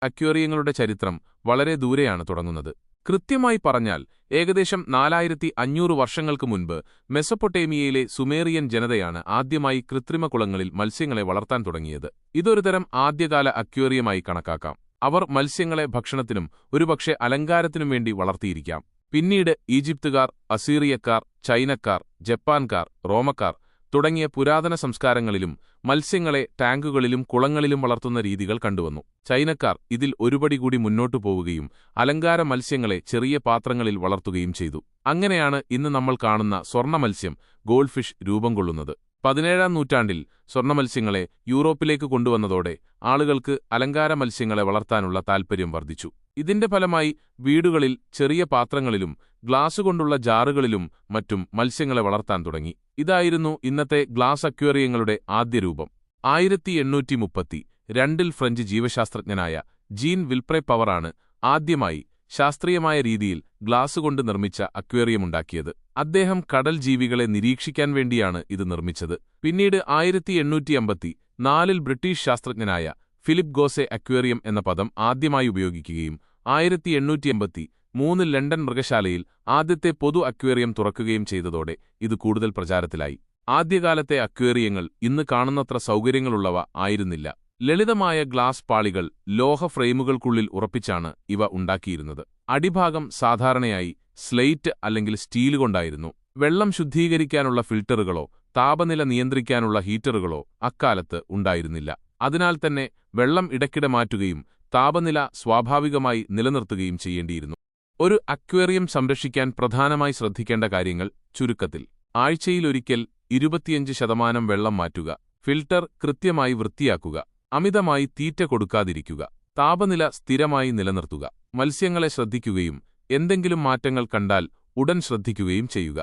അക്വേറിയങ്ങളുടെ ചരിത്രം വളരെ ദൂരെയാണ് തുടങ്ങുന്നത്. കൃത്യമായി പറഞ്ഞാൽ ഏകദേശം 4500 വർഷങ്ങൾക്ക് മുൻപ് മെസൊപ്പൊട്ടേമിയയിലെ സുമേറിയൻ ജനതയാണ് ആദ്യമായി കൃത്രിമ കുളങ്ങളിൽ മത്സ്യങ്ങളെ വളർത്താൻ തുടങ്ങിയത്. ഇതൊരുതരം ആദ്യകാല അക്വേറിയമായി കണക്കാക്കാം. അവർ മത്സ്യങ്ങളെ ഭക്ഷണത്തിനും ഒരുപക്ഷെ അലങ്കാരത്തിനും വേണ്ടി വളർത്തിയിരിക്കാം. പിന്നീട് ഈജിപ്തുകാർ, അസീറിയക്കാർ, ചൈനക്കാർ, ജപ്പാൻകാർ, റോമക്കാർ തുടങ്ങിയ പുരാതന സംസ്കാരങ്ങളിലും മത്സ്യങ്ങളെ ടാങ്കുകളിലും കുളങ്ങളിലും വളർത്തുന്ന രീതികൾ കണ്ടുവന്നു. ചൈനക്കാർ ഇതിൽ ഒരുപടി കൂടി മുന്നോട്ടു പോവുകയും അലങ്കാര മത്സ്യങ്ങളെ ചെറിയ പാത്രങ്ങളിൽ വളർത്തുകയും ചെയ്തു. അങ്ങനെയാണ് ഇന്ന് നമ്മൾ കാണുന്ന സ്വർണ്ണമത്സ്യം ഗോൾഡ്ഫിഷ് രൂപം കൊള്ളുന്നത്. 17ാം നൂറ്റാണ്ടിൽ സ്വർണ്ണമത്സ്യങ്ങളെ യൂറോപ്പിലേക്ക് കൊണ്ടുവന്നതോടെ ആളുകൾക്ക് അലങ്കാര മത്സ്യങ്ങളെ വളർത്താനുള്ള താൽപ്പര്യം വർദ്ധിച്ചു. ഇതിന്റെ ഫലമായി വീടുകളിൽ ചെറിയ പാത്രങ്ങളിലും ഗ്ലാസ് കൊണ്ടുള്ള ജാറുകളിലും മറ്റും മത്സ്യങ്ങളെ വളർത്താൻ തുടങ്ങി. ഇതായിരുന്നു ഇന്നത്തെ ഗ്ലാസ് അക്വേറിയങ്ങളുടെ ആദ്യ രൂപം. 1832-ൽ ഫ്രഞ്ച് ജീവശാസ്ത്രജ്ഞനായ ജീൻ വിൽപ്രെ പവറാണ് ആദ്യമായി ശാസ്ത്രീയമായ രീതിയിൽ ഗ്ലാസ് കൊണ്ട് നിർമ്മിച്ച അക്വേറിയമുണ്ടാക്കിയത്. അദ്ദേഹം കടൽ ജീവികളെ നിരീക്ഷിക്കാൻ വേണ്ടിയാണ് ഇത് നിർമ്മിച്ചത്. പിന്നീട് 1854-ൽ ബ്രിട്ടീഷ് ശാസ്ത്രജ്ഞനായ ഫിലിപ്പ് ഗോസെ അക്വേറിയം എന്ന പദം ആദ്യമായി ഉപയോഗിക്കുകയും 1883-ൽ ലണ്ടൻ മൃഗശാലയിൽ ആദ്യത്തെ പൊതു അക്വേറിയം തുറക്കുകയും ചെയ്തതോടെ ഇത് കൂടുതൽ പ്രചാരത്തിലായി. ആദ്യകാലത്തെ അക്വേറിയങ്ങൾ ഇന്ന് കാണുന്നത്ര സൗകര്യങ്ങളുള്ളവ ആയിരുന്നില്ല. ലളിതമായ ഗ്ലാസ് പാളികൾ ലോഹ ഫ്രെയിമുകൾക്കുള്ളിൽ ഉറപ്പിച്ചാണ് ഇവ ഉണ്ടാക്കിയിരുന്നത്. അടിഭാഗം സാധാരണയായി സ്ലേറ്റ് അല്ലെങ്കിൽ സ്റ്റീൽ കൊണ്ടായിരുന്നു. വെള്ളം ശുദ്ധീകരിക്കാനുള്ള ഫിൽട്ടറുകളോ താപനില നിയന്ത്രിക്കാനുള്ള ഹീറ്ററുകളോ അക്കാലത്ത് ഉണ്ടായിരുന്നില്ല. അതിനാൽ തന്നെ വെള്ളം ഇടയ്ക്കിടെ മാറ്റുകയും താപനില സ്വാഭാവികമായി നിലനിർത്തുകയും ചെയ്യേണ്ടിയിരുന്നു. ഒരു അക്വേറിയം സംരക്ഷിക്കാൻ പ്രധാനമായി ശ്രദ്ധിക്കേണ്ട കാര്യങ്ങൾ ചുരുക്കത്തിൽ: ആഴ്ചയിലൊരിക്കൽ 25% വെള്ളം മാറ്റുക, ഫിൽട്ടർ കൃത്യമായി വൃത്തിയാക്കുക, അമിതമായി തീറ്റ കൊടുക്കാതിരിക്കുക, താപനില സ്ഥിരമായി നിലനിർത്തുക, മത്സ്യങ്ങളെ ശ്രദ്ധിക്കുകയും എന്തെങ്കിലും മാറ്റങ്ങൾ കണ്ടാൽ ഉടൻ ശ്രദ്ധിക്കുകയും ചെയ്യുക.